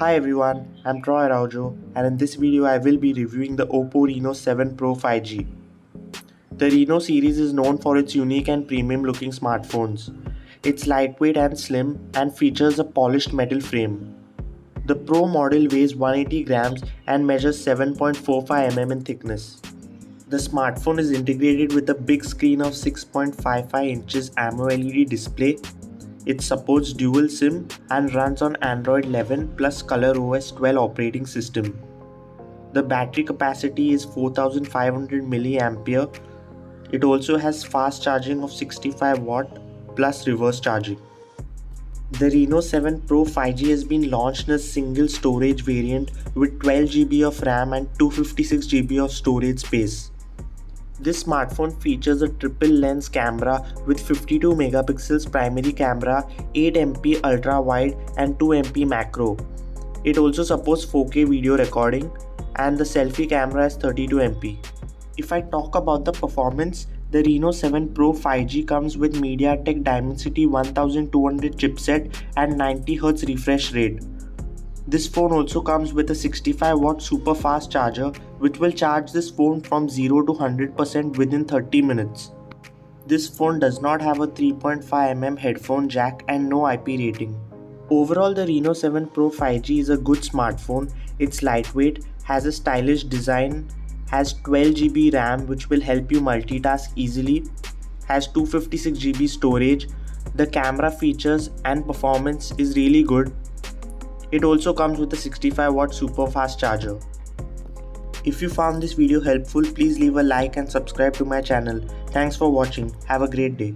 Hi everyone, I'm Troy Araujo, and in this video I will be reviewing the Oppo Reno 7 Pro 5G. The Reno series is known for its unique and premium looking smartphones. It's lightweight and slim and features a polished metal frame. The Pro model weighs 180 grams and measures 7.45 mm in thickness. The smartphone is integrated with a big screen of 6.55 inches AMOLED display. It supports dual SIM and runs on Android 11 plus ColorOS 12 operating system. The battery capacity is 4500 mAh. It also has fast charging of 65 watt plus reverse charging. The Reno 7 Pro 5G has been launched in a single storage variant with 12 GB of RAM and 256 GB of storage space. This smartphone features a triple lens camera with 52 megapixels primary camera, 8 MP ultra wide and 2 MP macro. It also supports 4K video recording and the selfie camera is 32 MP. If I talk about the performance, the Reno 7 Pro 5G comes with MediaTek Dimensity 1200 chipset and 90Hz refresh rate. This phone also comes with a 65 watt super fast charger which will charge this phone from 0 to 100% within 30 minutes. This phone does not have a 3.5mm headphone jack and no IP rating. Overall, the Reno 7 Pro 5G is a good smartphone. It's lightweight, has a stylish design, has 12 GB RAM which will help you multitask easily, has 256 GB storage. The camera features and performance is really good. It also comes with a 65 watt super fast charger. If you found this video helpful, please leave a like and subscribe to my channel. Thanks for watching. Have a great day.